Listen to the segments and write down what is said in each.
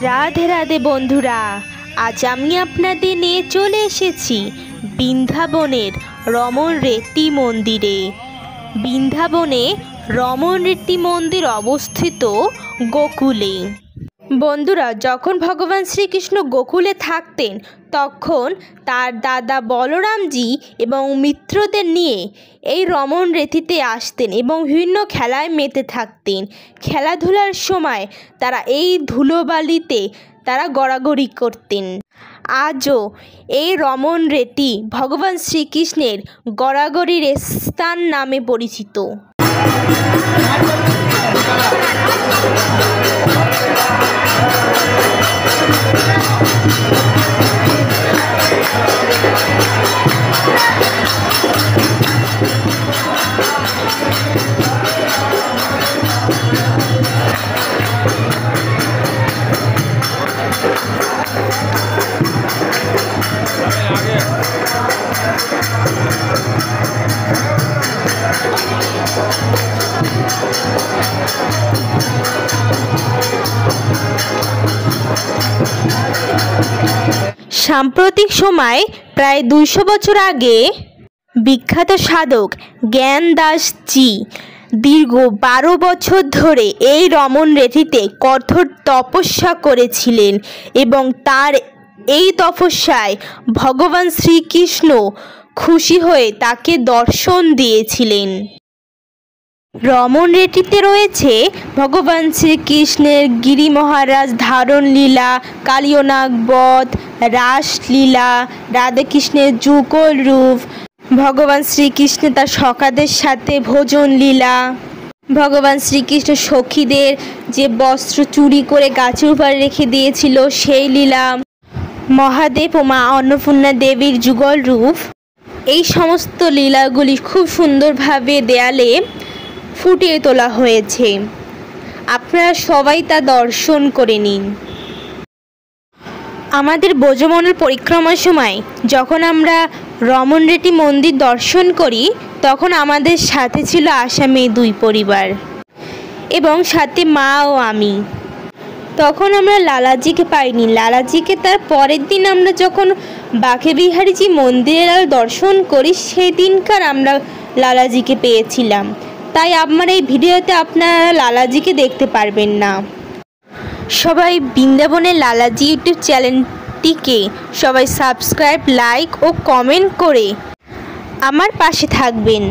রাধে রাধে বন্ধুরা, আজ আমি আপনাদের নিয়ে চলে এসেছি বৃন্দাবনের রমন রেতি মন্দিরে। বৃন্দাবনে রমন রেতি মন্দির অবস্থিত গোকুলে। বন্ধুরা, যখন ভগবান শ্রীকৃষ্ণ গোকুলে থাকতেন তখন তার দাদা বলরামজি এবং মিত্রদের নিয়ে এই রমন রেতিতে আসতেন এবং বিভিন্ন খেলায় মেতে থাকতেন। খেলাধুলার সময় তারা এই ধুলোবালিতে তারা গড়াগড়ি করতেন। আজও এই রমন রেতি ভগবান শ্রীকৃষ্ণের গড়াগড়ির স্থান নামে পরিচিত। সাম্প্রতিক সময় প্রায় 200 বছর আগে বিখ্যাত সাধক জ্ঞানদাসজি দীর্ঘ 12 বছর ধরে এই রমন রেতিতে কঠোর তপস্যা করেছিলেন এবং তার এই তপস্যায় ভগবান শ্রীকৃষ্ণ খুশি হয়ে তাকে দর্শন দিয়েছিলেন। রমন রেতিতে রয়েছে ভগবান শ্রীকৃষ্ণের গিরি মহারাজ ধারণ লীলা, কালিয়নাগ বধ, রাসলীলা, রাধাকৃষ্ণের যুগল রূপ, ভগবান শ্রীকৃষ্ণ তার সখাদের সাথে ভোজন লীলা, ভগবান শ্রীকৃষ্ণ সখীদের যে বস্ত্র চুরি করে গাছের উপর রেখে দিয়েছিল সেই লীলা, মহাদেব ও মা অন্নপূর্ণা দেবীর যুগল রূপ। এই সমস্ত লীলাগুলি খুব সুন্দরভাবে দেয়ালে ফুটিয়ে তোলা হয়েছে। আপনারা সবাই তা দর্শন করে নিন। আমাদের ব্রজমণ্ডল পরিক্রমার সময় যখন আমরা রমন রেতি মন্দির দর্শন করি তখন আমাদের সাথে ছিল আসামে 2 পরিবার এবং সাথে মা ও আমি। তখন আমরা লালাজিকে পাইনি। লালাজিকে তার পরের দিন আমরা যখন বাঁকেবিহারীজি মন্দিরের দর্শন করি সেই দিনকার আমরা লালাজিকে পেয়েছিলাম। তাই আমার এই ভিডিওতে আপনারা লালাজিকে দেখতে পারবেন না। সবাই বৃন্দাবনের লালাজি ইউটিউব চ্যানেলটিকে সবাই সাবস্ক্রাইব, লাইক ও কমেন্ট করে আমার পাশে থাকবেন।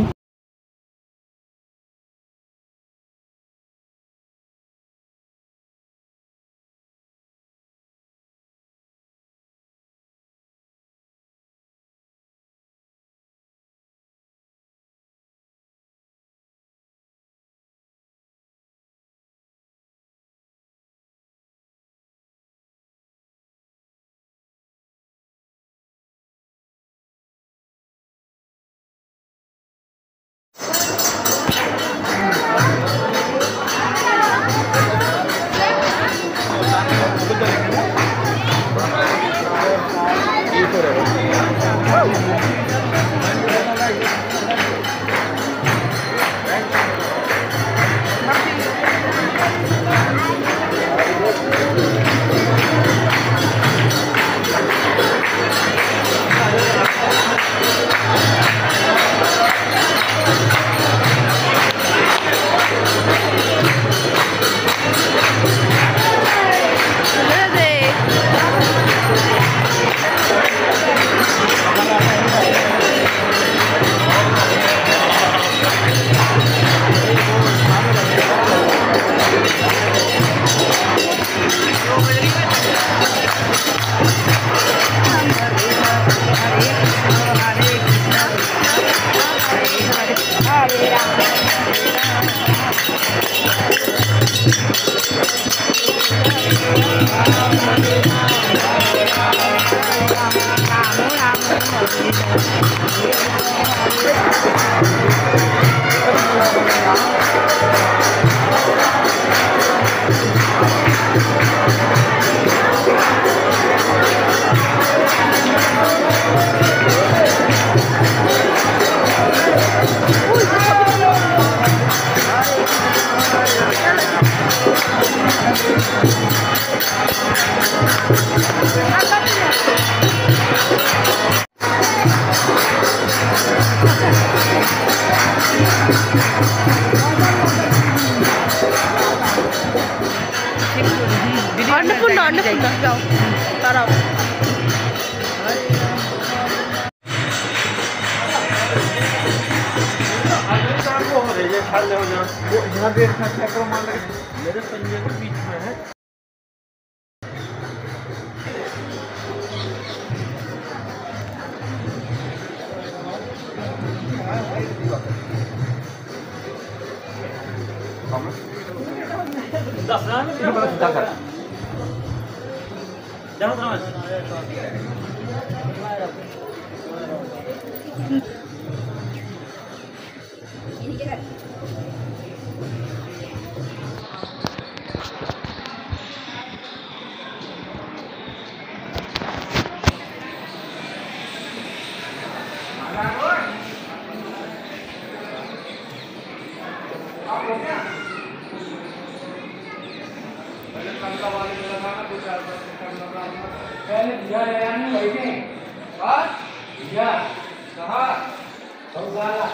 अन्नपूर्णा जाओ ताराओ मेरे पंजे के बीच में है। पहले दिया नहीं बैठे और दिया कहा गौशाला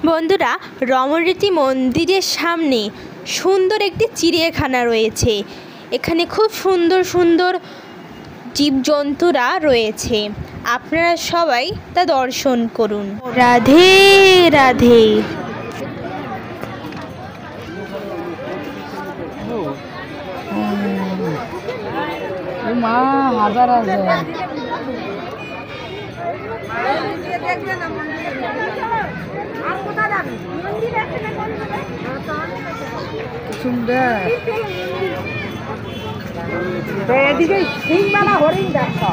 বন্ধুরা রমণরীতি মন্দিরের সামনে সুন্দর একটি চিড়িয়াখানা রয়েছে। এখানে খুব সুন্দর সুন্দর জীবজন্তুরা রয়েছে। আপনারা সবাই তা দর্শন করুন। রাধে রাধে। মা হাজার আছে সুন্দর এদিকে সিংমালা হরিণ দেখো।